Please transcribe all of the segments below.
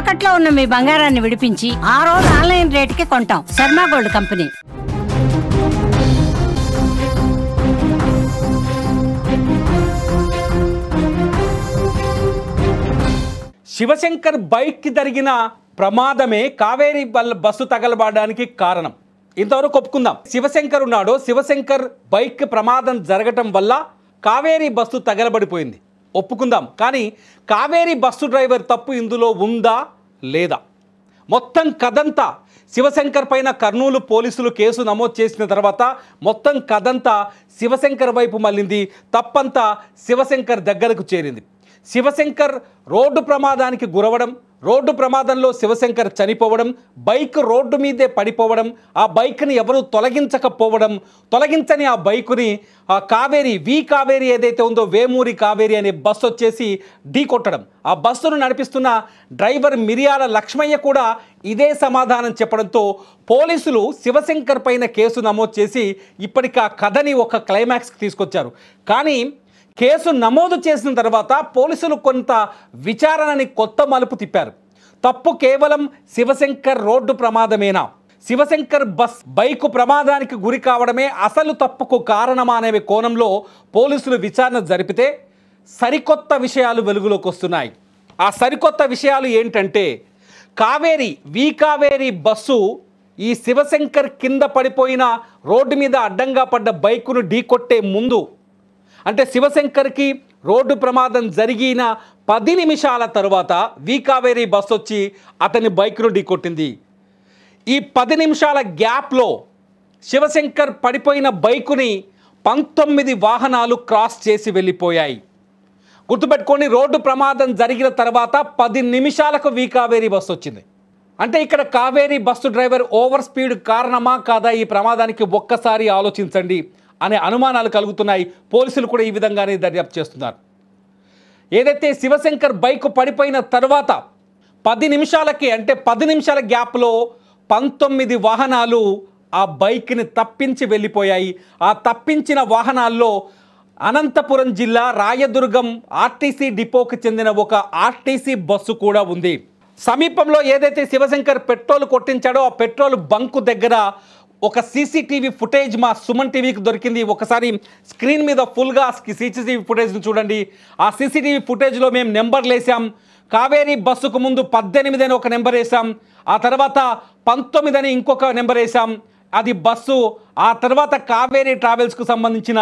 తాకట్లో ఉన్న మీ బంగారాన్ని విడిపించి ఆ రోజు ఆన్లైన్ రేటుకి కొంటాం. Sharma gold company. శివశంకర్ బైక్కి జరిగిన ప్రమాదమే కావేరీ బస్సు తగలబడడానికి కారణం. ఇంతవరకు ఒప్పుకుందాం. శివశంకర్ ఉన్నాడు, శివశంకర్ బైక్ ప్రమాదం జరగటం వల్ల కావేరీ బస్సు తగలబడిపోయింది, ఒప్పుకుందాం. కానీ కావేరీ బస్సు డ్రైవర్ తప్పు ఇందులో ఉందా లేదా? మొత్తం కథంతా శివశంకర్ పైన కర్నూలు పోలీసులు కేసు నమోదు చేసిన తర్వాత మొత్తం కథంతా శివశంకర్ వైపు మళ్ళింది. తప్పంతా శివశంకర్ దగ్గరకు చేరింది. శివశంకర్ రోడ్డు ప్రమాదానికి గురవడం, రోడ్డు ప్రమాదంలో శివశంకర్ చనిపోవడం, బైక్ రోడ్డు మీదే పడిపోవడం, ఆ బైక్ని ఎవరూ తొలగించకపోవడం, తొలగించని ఆ బైకుని ఆ కావేరీ ఏదైతే ఉందో వేమూరి కావేరీ అనే బస్సు వచ్చేసి ఢీ కొట్టడం. ఆ బస్సును నడిపిస్తున్న డ్రైవర్ మిరియాల లక్ష్మయ్య కూడా ఇదే సమాధానం చెప్పడంతో పోలీసులు శివశంకర్ పైన కేసు నమోదు చేసి ఇప్పటికి ఆ కథని ఒక క్లైమాక్స్కి తీసుకొచ్చారు. కానీ కేసు నమోదు చేసిన తర్వాత పోలీసులు కొంత విచారణని కొత్త మలుపు తిప్పారు. తప్పు కేవలం శివశంకర్ రోడ్డు ప్రమాదమేనా, శివశంకర్ బైకు ప్రమాదానికి గురి కావడమే అసలు తప్పుకు కారణమా అనే కోణంలో పోలీసులు విచారణ జరిపితే సరికొత్త విషయాలు వెలుగులోకి వస్తున్నాయి. ఆ సరికొత్త విషయాలు ఏంటంటే కావేరీ బస్సు ఈ శివశంకర్ కింద పడిపోయిన రోడ్డు మీద అడ్డంగా పడ్డ బైకును ఢీకొట్టే ముందు, అంటే శివశంకర్కి రోడ్డు ప్రమాదం జరిగిన 10 నిమిషాల తర్వాత కావేరీ బస్సు వచ్చి అతని బైక్ను ఢీకొట్టింది. ఈ 10 నిమిషాల గ్యాప్లో శివశంకర్ పడిపోయిన బైకుని 19 వాహనాలు క్రాస్ చేసి వెళ్ళిపోయాయి. గుర్తుపెట్టుకొని, రోడ్డు ప్రమాదం జరిగిన తర్వాత 10 నిమిషాలకు కావేరీ బస్సు వచ్చింది. అంటే ఇక్కడ Kaveri bus driver over speed కారణమా కాదా ఈ ప్రమాదానికి ఒక్కసారి ఆలోచించండి అనే అనుమానాలు కలుగుతున్నాయి. పోలీసులు కూడా ఈ విధంగానే దర్యాప్తు చేస్తున్నారు. ఏదైతే శివశంకర్ బైక్ పడిపోయిన తర్వాత 10 నిమిషాలకి, అంటే 10 నిమిషాల గ్యాప్లో 19 వాహనాలు ఆ బైక్ని తప్పించి వెళ్ళిపోయాయి. ఆ తప్పించిన వాహనాల్లో అనంతపురం జిల్లా రాయదుర్గం ఆర్టీసీ డిపోకి చెందిన ఒక ఆర్టీసీ బస్సు కూడా ఉంది. సమీపంలో ఏదైతే శివశంకర్ పెట్రోల్ కొట్టించాడో ఆ పెట్రోల్ బంకు దగ్గర ఒక సీసీటీవీ ఫుటేజ్ మా సుమన్ టీవీకి దొరికింది. ఒకసారి స్క్రీన్ మీద ఫుల్గా సీసీటీవీ ఫుటేజ్ని చూడండి. ఆ సీసీటీవీ ఫుటేజ్లో మేము నెంబర్లు వేసాం. కావేరీ బస్సుకు ముందు 18 అని ఒక నెంబర్ వేసాం, ఆ తర్వాత 19 అని ఇంకొక నెంబర్ వేసాం. అది బస్సు. ఆ తర్వాత కావేరీ ట్రావెల్స్కు సంబంధించిన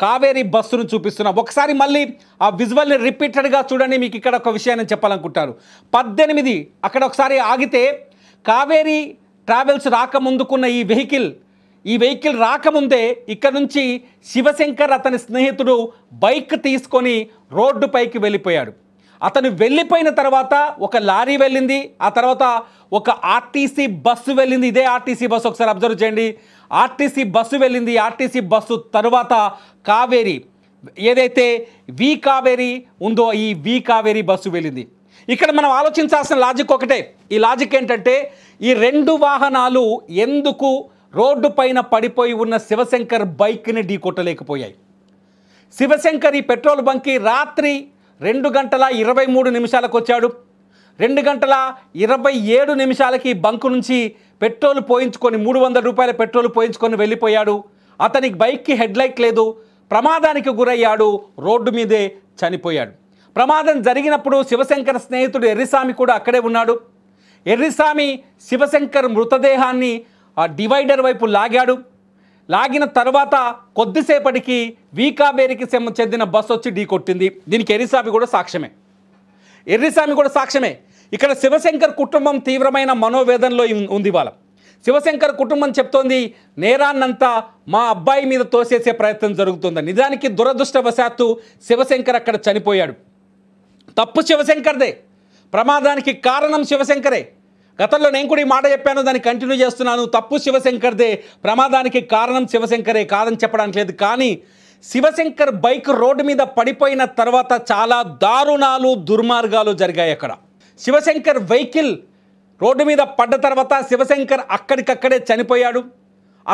కావేరీ బస్సును చూపిస్తున్నాం. ఒకసారి మళ్ళీ ఆ విజువల్ని రిపీటెడ్గా చూడండి. మీకు ఇక్కడ ఒక విషయాన్ని చెప్పాలనుకుంటారు. 18 అక్కడ ఒకసారి ఆగితే కావేరీ ట్రావెల్స్ రాకముందుకున్న ఈ వెహికల్ రాకముందే ఇక్కడ నుంచి శివశంకర్ అతని స్నేహితుడు బైక్ తీసుకొని రోడ్డుపైకి వెళ్ళిపోయాడు. అతను వెళ్ళిపోయిన తర్వాత ఒక లారీ వెళ్ళింది, ఆ తర్వాత ఒక ఆర్టీసీ బస్సు వెళ్ళింది. ఇదే ఆర్టీసీ బస్సు, ఒకసారి అబ్జర్వ్ చేయండి. ఆర్టీసీ బస్సు వెళ్ళింది. ఆర్టీసీ బస్సు తర్వాత కావేరీ, ఏదైతే కావేరీ ఉందో ఈ కావేరీ బస్సు వెళ్ళింది. ఇక్కడ మనం ఆలోచించాల్సిన లాజిక్ ఒకటే. ఈ లాజిక్ ఏంటంటే, ఈ 2 వాహనాలు ఎందుకు రోడ్డు పైన పడిపోయి ఉన్న శివశంకర్ బైక్ని ఢీకొట్టలేకపోయాయి? శివశంకర్ ఈ పెట్రోల్ బంక్కి రాత్రి 2:23 వచ్చాడు. 2:27 బంకు నుంచి పెట్రోల్ పోయించుకొని 300 రూపాయల పెట్రోల్ పోయించుకొని వెళ్ళిపోయాడు. అతని బైక్కి హెడ్లైట్ లేదు, ప్రమాదానికి గురయ్యాడు, రోడ్డు మీదే చనిపోయాడు. ప్రమాదం జరిగినప్పుడు శివశంకర్ స్నేహితుడు ఎర్రిస్వామి కూడా అక్కడే ఉన్నాడు. ఎర్రిస్వామి శివశంకర్ మృతదేహాన్ని ఆ డివైడర్ వైపు లాగిన తర్వాత కొద్దిసేపటికి కావేరీకి చెందిన బస్సు వచ్చి ఢీకొట్టింది. దీనికి ఎర్రిస్వామి కూడా సాక్ష్యమే. ఇక్కడ శివశంకర్ కుటుంబం తీవ్రమైన మనోవేదనలో ఉంది. వాళ్ళ శివశంకర్ కుటుంబం చెప్తోంది, నేరాన్నంతా మా అబ్బాయి మీద తోసేసే ప్రయత్నం జరుగుతుంది. నిజానికి దురదృష్టవశాత్తు శివశంకర్ అక్కడ చనిపోయాడు. తప్పు శివశంకర్దే, ప్రమాదానికి కారణం శివశంకరే. గతంలో నేను కూడా ఈ మాట చెప్పాను, దాన్ని కంటిన్యూ చేస్తున్నాను. తప్పు శివశంకర్దే, ప్రమాదానికి కారణం శివశంకరే, కాదని చెప్పడానికి లేదు. కానీ శివశంకర్ బైక్ రోడ్డు మీద పడిపోయిన తర్వాత చాలా దారుణాలు, దుర్మార్గాలు జరిగాయి అక్కడ. శివశంకర్ వెహికల్ రోడ్డు మీద పడ్డ తర్వాత శివశంకర్ అక్కడికక్కడే చనిపోయాడు.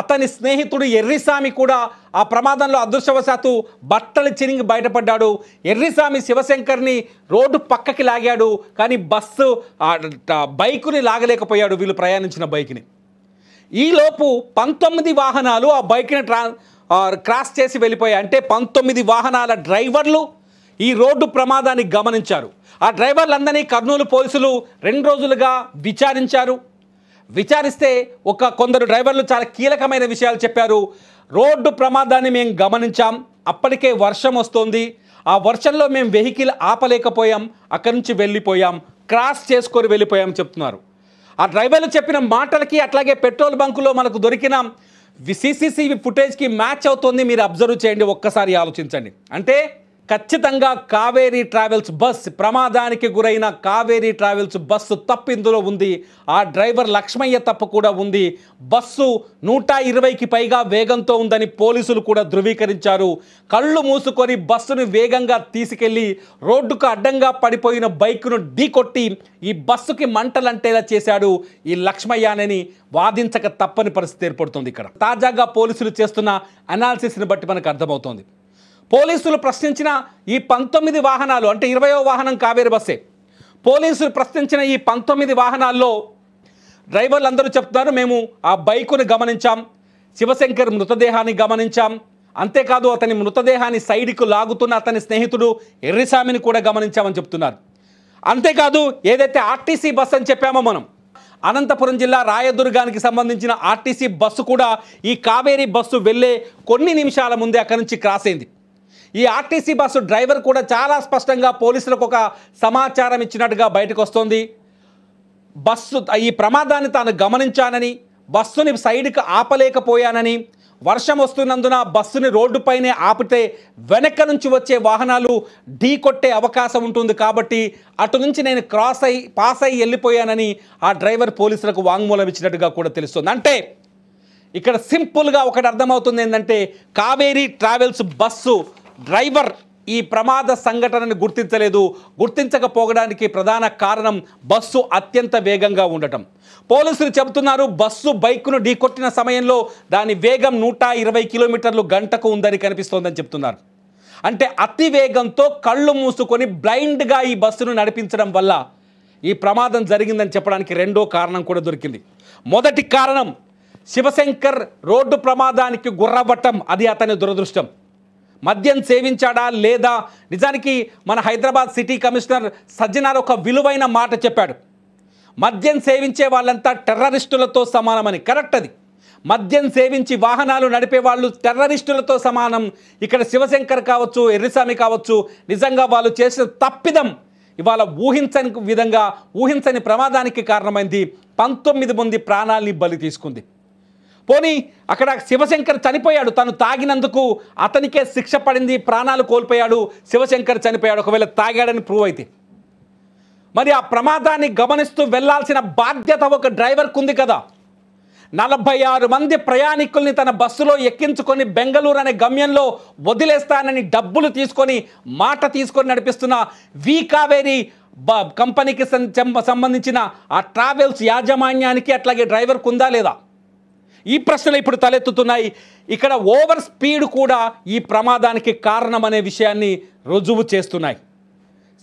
అతని స్నేహితుడు ఎర్రిస్వామి కూడా ఆ ప్రమాదంలో అదృష్టవశాత్తు బట్టలు చినిగి బయటపడ్డాడు. ఎర్రిస్వామి శివశంకర్ని రోడ్డు పక్కకి లాగాడు, కానీ బైకుని లాగలేకపోయాడు, వీళ్ళు ప్రయాణించిన బైక్ని. ఈలోపు 19 వాహనాలు ఆ బైక్ని క్రాస్ చేసి వెళ్ళిపోయాయి. అంటే 19 వాహనాల డ్రైవర్లు ఈ రోడ్డు ప్రమాదాన్ని గమనించారు. ఆ డ్రైవర్లందరినీ కర్నూలు పోలీసులు 2 రోజులుగా విచారించారు. విచారిస్తే కొందరు డ్రైవర్లు చాలా కీలకమైన విషయాలు చెప్పారు. రోడ్డు ప్రమాదాన్ని మేము గమనించాం, అప్పటికే వర్షం వస్తోంది, ఆ వర్షంలో మేము వెహికల్ ఆపలేకపోయాం, అక్కడి నుంచి వెళ్ళిపోయాం, క్రాస్ చేసుకొని వెళ్ళిపోయాం చెప్తున్నారు. ఆ డ్రైవర్లు చెప్పిన మాటలకి అట్లాగే పెట్రోల్ బంకులో మనకు దొరికిన CCTV ఫుటేజ్కి మ్యాచ్ అవుతుంది. మీరు అబ్జర్వ్ చేయండి, ఒక్కసారి ఆలోచించండి. అంటే ఖచ్చితంగా కావేరీ ట్రావెల్స్ బస్, ప్రమాదానికి గురైన కావేరీ ట్రావెల్స్ బస్సు తప్పు ఇందులో ఉంది. ఆ డ్రైవర్ లక్ష్మయ్య తప్పు కూడా ఉంది. బస్సు 120కి పైగా వేగంతో ఉందని పోలీసులు కూడా ధృవీకరించారు. కళ్ళు మూసుకొని బస్సును వేగంగా తీసుకెళ్లి రోడ్డుకు అడ్డంగా పడిపోయిన బైకును ఢీకొట్టి ఈ బస్సుకి మంటలంటేలా చేశాడు ఈ లక్ష్మయ్యనని వాదించక తప్పని పరిస్థితి ఏర్పడుతుంది. ఇక్కడ తాజాగా పోలీసులు చేస్తున్న అనాలిసిస్ని బట్టి మనకు అర్థమవుతోంది. పోలీసులు ప్రశ్నించిన ఈ 19 వాహనాలు, అంటే 20వ వాహనం కావేరీ బస్సే. పోలీసులు ప్రశ్నించిన ఈ 19 వాహనాల్లో డ్రైవర్లు అందరూ చెప్తున్నారు, మేము ఆ బైకును గమనించాం, శివశంకర్ మృతదేహాన్ని గమనించాం, అంతేకాదు అతని మృతదేహాన్ని సైడ్కు లాగుతున్న అతని స్నేహితుడు ఎర్రిస్వామిని కూడా గమనించామని చెప్తున్నారు. అంతేకాదు ఏదైతే ఆర్టీసీ బస్సు అని చెప్పామో మనం, అనంతపురం జిల్లా రాయదుర్గానికి సంబంధించిన ఆర్టీసీ బస్సు కూడా ఈ కావేరీ బస్సు వెళ్ళే కొన్ని నిమిషాల ముందే అక్కడి నుంచి క్రాస్ అయింది. ఈ ఆర్టీసీ బస్సు డ్రైవర్ కూడా చాలా స్పష్టంగా పోలీసులకు ఒక సమాచారం ఇచ్చినట్టుగా బయటకు వస్తోంది. ఈ ప్రమాదాన్ని తాను గమనించానని, బస్సుని సైడ్కి ఆపలేకపోయానని, వర్షం వస్తున్నందున బస్సుని రోడ్డుపైనే ఆపితే వెనక నుంచి వచ్చే వాహనాలు ఢీకొట్టే అవకాశం ఉంటుంది కాబట్టి అటు నుంచి నేను పాస్ అయ్యి వెళ్ళిపోయానని ఆ డ్రైవర్ పోలీసులకు వాంగ్మూలం ఇచ్చినట్టుగా కూడా తెలుస్తుంది. అంటే ఇక్కడ సింపుల్గా ఒకటి అర్థమవుతుంది ఏంటంటే, కావేరీ ట్రావెల్స్ బస్సు డ్రైవర్ ఈ ప్రమాద సంఘటనను గుర్తించకపోవడానికి ప్రధాన కారణం బస్సు అత్యంత వేగంగా ఉండటం. పోలీసులు చెబుతున్నారు, బస్సు బైకును ఢీకొట్టిన సమయంలో దాని వేగం 120 కిలోమీటర్లు గంటకు ఉందని కనిపిస్తోందని చెప్తున్నారు. అంటే అతి వేగంతో కళ్ళు మూసుకొని బ్లైండ్గా ఈ బస్సును నడిపించడం వల్ల ఈ ప్రమాదం జరిగిందని చెప్పడానికి రెండో కారణం కూడా దొరికింది. మొదటి కారణం శివశంకర్ రోడ్డు ప్రమాదానికి గుర్రబట్టం, అది అతని దురదృష్టం. మద్యం సేవించాడా లేదా? నిజానికి మన హైదరాబాద్ సిటీ కమిషనర్ సజ్జనార్ ఒక విలువైన మాట చెప్పాడు, మద్యం సేవించే వాళ్ళంతా టెర్రరిస్టులతో సమానమని. కరెక్ట్ అది. మద్యం సేవించి వాహనాలు నడిపే వాళ్ళు టెర్రరిస్టులతో సమానం. ఇక్కడ శివశంకర్ కావచ్చు, ఎర్రిస్వామి కావచ్చు, నిజంగా వాళ్ళు చేసిన తప్పిదం ఇవాళ ఊహించని ప్రమాదానికి కారణమైంది. 19 మంది ప్రాణాలని బలి తీసుకుంది. పోనీ అక్కడ శివశంకర్ చనిపోయాడు, తను తాగినందుకు అతనికే శిక్ష పడింది, ప్రాణాలు కోల్పోయాడు, శివశంకర్ చనిపోయాడు. ఒకవేళ తాగాడని ప్రూవ్ అయితే మరి ఆ ప్రమాదాన్ని గమనిస్తూ వెళ్లాల్సిన బాధ్యత ఒక డ్రైవర్కు ఉంది కదా. 46 మంది ప్రయాణికుల్ని తన బస్సులో ఎక్కించుకొని బెంగళూరు అనే గమ్యంలో వదిలేస్తానని డబ్బులు తీసుకొని మాట తీసుకొని నడిపిస్తున్న కావేరీ కంపెనీకి సంబంధించిన ఆ ట్రావెల్స్ యాజమాన్యానికి అట్లాగే డ్రైవర్కు ఉందా లేదా? ఈ ప్రశ్నలు ఇప్పుడు తలెత్తుతున్నాయి. ఇక్కడ ఓవర్ స్పీడ్ కూడా ఈ ప్రమాదానికి కారణమనే విషయాన్ని రుజువు చేస్తున్నాయి.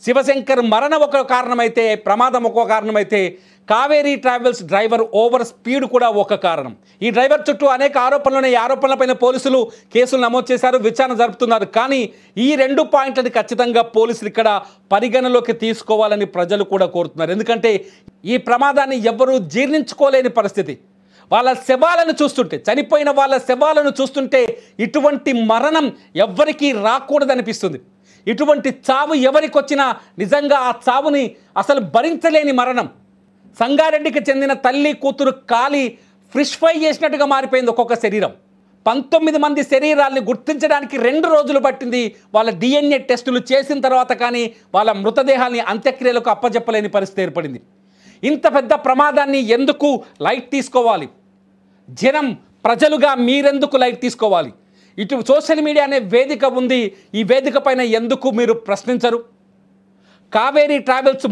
శివశంకర్ మరణం ఒక కారణమైతే, ప్రమాదం ఒక కారణమైతే, Kaveri travels driver over speed కూడా ఒక కారణం. ఈ డ్రైవర్ చుట్టూ అనేక ఆరోపణలు ఉన్నాయి. ఆరోపణలపైన పోలీసులు కేసులు నమోదు చేశారు, విచారణ జరుపుతున్నారు. కానీ ఈ 2 పాయింట్లని ఖచ్చితంగా పోలీసులు ఇక్కడ పరిగణలోకి తీసుకోవాలని ప్రజలు కూడా కోరుతున్నారు. ఎందుకంటే ఈ ప్రమాదాన్ని ఎవ్వరూ జీర్ణించుకోలేని పరిస్థితి. వాళ్ళ శవాలను చూస్తుంటే, చనిపోయిన వాళ్ళ శవాలను చూస్తుంటే ఇటువంటి మరణం ఎవ్వరికీ రాకూడదనిపిస్తుంది. ఇటువంటి చావు ఎవరికి వచ్చినా నిజంగా ఆ చావుని అసలు భరించలేని మరణం. సంగారెడ్డికి చెందిన తల్లి కూతురు కాలి ఫ్రిష్ ఫ్రై చేసినట్టుగా మారిపోయింది ఒక్కొక్క శరీరం. 19 మంది శరీరాల్ని గుర్తించడానికి 2 రోజులు పట్టింది. వాళ్ళ DNA టెస్టులు చేసిన తర్వాత కానీ వాళ్ళ మృతదేహాల్ని అంత్యక్రియలకు అప్పజెప్పలేని పరిస్థితి ఏర్పడింది. ఇంత పెద్ద ప్రమాదాన్ని ఎందుకు లైట్ తీసుకోవాలి? ప్రజలుగా మీరెందుకు లైట్ తీసుకోవాలి? ఇటు సోషల్ మీడియా అనే వేదిక ఉంది, ఈ వేదిక పైన ఎందుకు మీరు ప్రశ్నించరు? కావేరీ ట్రావెల్స్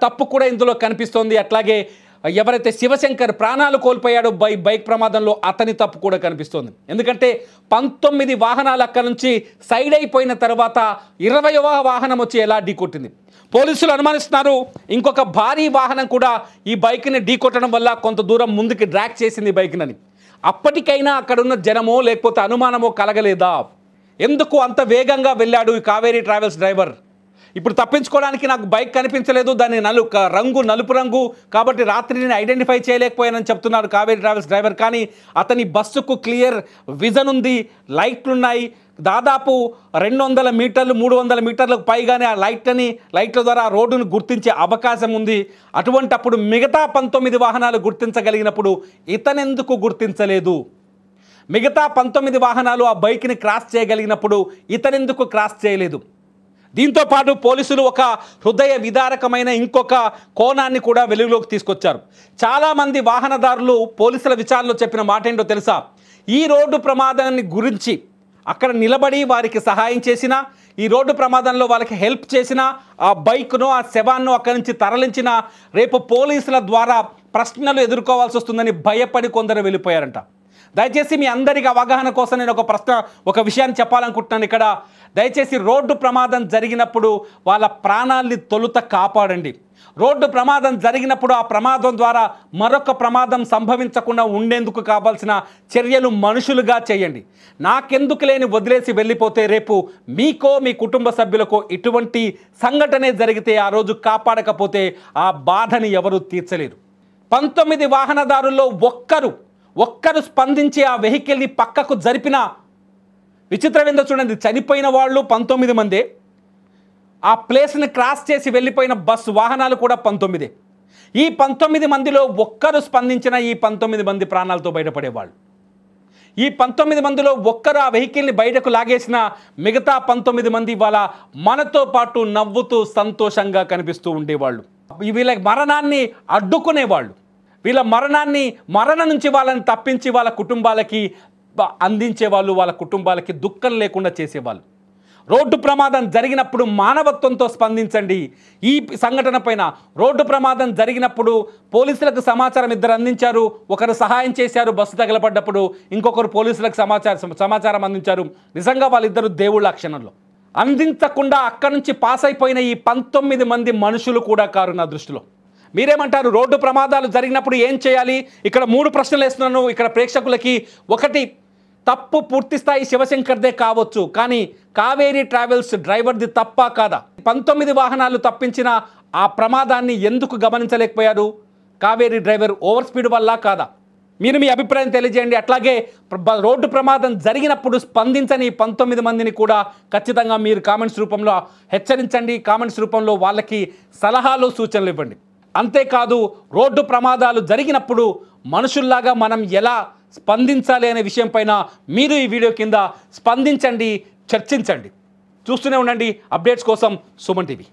తప్పు కూడా ఇందులో కనిపిస్తోంది. అట్లాగే ఎవరైతే శివశంకర్ ప్రాణాలు కోల్పోయాడో బైక్ ప్రమాదంలో అతని తప్పు కూడా కనిపిస్తోంది. ఎందుకంటే 19 వాహనాలు అక్కడ నుంచి సైడ్ అయిపోయిన తర్వాత 20వ వాహనం వచ్చి ఎలా ఢీకొట్టింది. పోలీసులు అనుమానిస్తున్నారు ఇంకొక భారీ వాహనం కూడా ఈ బైక్ని ఢీకొట్టడం వల్ల కొంత దూరం ముందుకి డ్రాగ్ చేసింది బైక్నని. అప్పటికైనా అక్కడున్న జనమో లేకపోతే అనుమానమో కలగలేదా? ఎందుకు అంత వేగంగా వెళ్ళాడు ఈ కావేరీ ట్రావెల్స్ డ్రైవర్? ఇప్పుడు తప్పించుకోవడానికి నాకు బైక్ కనిపించలేదు, దాని నలుపు రంగు కాబట్టి రాత్రి నేను ఐడెంటిఫై చేయలేకపోయానని చెప్తున్నాడు కావేరీ ట్రావెల్స్ డ్రైవర్. కానీ అతని బస్సుకు క్లియర్ విజన్ ఉంది, లైట్లు ఉన్నాయి. దాదాపు 200 మీటర్లు 300 మీటర్లకు పైగానే ఆ లైట్ల ద్వారా రోడ్డును గుర్తించే అవకాశం ఉంది. అటువంటప్పుడు మిగతా 19 వాహనాలు గుర్తించగలిగినప్పుడు ఇతనెందుకు గుర్తించలేదు? మిగతా 19 వాహనాలు ఆ బైక్ని క్రాస్ చేయగలిగినప్పుడు ఇతనెందుకు క్రాస్ చేయలేదు? దీంతో పాటు పోలీసులు ఒక హృదయ విదారకమైన ఇంకొక కోణాన్ని కూడా వెలుగులోకి తీసుకొచ్చారు. చాలామంది వాహనదారులు పోలీసుల విచారణలో చెప్పిన మాట ఏంటో తెలుసా? ఈ రోడ్డు ప్రమాదాన్ని గురించి అక్కడ నిలబడి వారికి సహాయం చేసిన, ఈ రోడ్డు ప్రమాదంలో వాళ్ళకి హెల్ప్ చేసిన, ఆ బైక్ను ఆ శవాన్ని అక్కడి నుంచి తరలించిన, రేపు పోలీసుల ద్వారా ప్రశ్నలు ఎదుర్కోవాల్సి వస్తుందని భయపడి కొందరు వెళ్ళిపోయారంట. దయచేసి మీ అందరికి అవగాహన కోసం నేను ఒక విషయాన్ని చెప్పాలనుకుంటున్నాను ఇక్కడ. దయచేసి రోడ్డు ప్రమాదం జరిగినప్పుడు వాళ్ళ ప్రాణాల్ని తొలుత కాపాడండి. రోడ్డు ప్రమాదం జరిగినప్పుడు ఆ ప్రమాదం ద్వారా మరొక ప్రమాదం సంభవించకుండా ఉండేందుకు కావాల్సిన చర్యలు మనుషులుగా చేయండి. నాకెందుకు లేని వదిలేసి వెళ్ళిపోతే రేపు మీకో మీ కుటుంబ సభ్యులకో ఇటువంటి సంఘటనే జరిగితే ఆ రోజు కాపాడకపోతే ఆ బాధని ఎవరు తీర్చలేరు. 19 వాహనదారుల్లో ఒక్కరు స్పందించి ఆ వెహికల్ని పక్కకు జరిపిన విచిత్రం ఏందో చూడండి. చనిపోయిన వాళ్ళు 19 మందే, ఆ ప్లేస్ని క్రాస్ చేసి వెళ్ళిపోయిన బస్సు వాహనాలు కూడా 19. ఈ 19 మందిలో ఒక్కరు స్పందించిన ఈ 19 మంది ప్రాణాలతో బయటపడేవాళ్ళు. ఈ 19 మందిలో ఒక్కరు ఆ వెహికల్ని బయటకు లాగేసిన మిగతా 19 మంది వాళ్ళ మనతో పాటు నవ్వుతూ సంతోషంగా కనిపిస్తూ ఉండేవాళ్ళు. వీళ్ళ మరణాన్ని అడ్డుకునేవాళ్ళు. వీళ్ళ మరణం నుంచి వాళ్ళని తప్పించి వాళ్ళ కుటుంబాలకి అందించేవాళ్ళు, వాళ్ళ కుటుంబాలకి దుఃఖం లేకుండా చేసేవాళ్ళు. రోడ్డు ప్రమాదం జరిగినప్పుడు మానవత్వంతో స్పందించండి. ఈ సంఘటన పైన రోడ్డు ప్రమాదం జరిగినప్పుడు పోలీసులకు సమాచారం ఇద్దరు అందించారు. ఒకరు సహాయం చేశారు బస్సు తగలబడ్డప్పుడు, ఇంకొకరు పోలీసులకు సమాచారం అందించారు. నిజంగా వాళ్ళిద్దరు దేవుళ్ళ క్షణంలో. అందించకుండా అక్కడి నుంచి పాస్ అయిపోయిన ఈ 19 మంది మనుషులు కూడా కారు నా దృష్టిలో. మీరేమంటారు? రోడ్డు ప్రమాదాలు జరిగినప్పుడు ఏం చేయాలి? ఇక్కడ 3 ప్రశ్నలు వేస్తున్నాను ఇక్కడ ప్రేక్షకులకి. ఒకటి, తప్పు పూర్తి స్థాయి శివశంకర్దే కావచ్చు, కానీ కావేరీ ట్రావెల్స్ డ్రైవర్ది తప్పా కాదా? 19 వాహనాలు తప్పించిన ఆ ప్రమాదాన్ని ఎందుకు గమనించలేకపోయారు? కావేరీ డ్రైవర్ ఓవర్ స్పీడ్ వల్ల కాదా? మీరు మీ అభిప్రాయం తెలియజేయండి. అట్లాగే రోడ్డు ప్రమాదం జరిగినప్పుడు స్పందించని 19 మందిని కూడా ఖచ్చితంగా మీరు కామెంట్స్ రూపంలో హెచ్చరించండి. కామెంట్స్ రూపంలో వాళ్ళకి సలహాలు సూచనలు ఇవ్వండి. అంతేకాదు రోడ్డు ప్రమాదాలు జరిగినప్పుడు మనుషుల్లాగా మనం ఎలా స్పందించాలి అనే విషయం పైన మీరు ఈ వీడియో కింద స్పందించండి, చర్చించండి. చూస్తూనే ఉండండి అప్డేట్స్ కోసం సుమన్ టీవీ.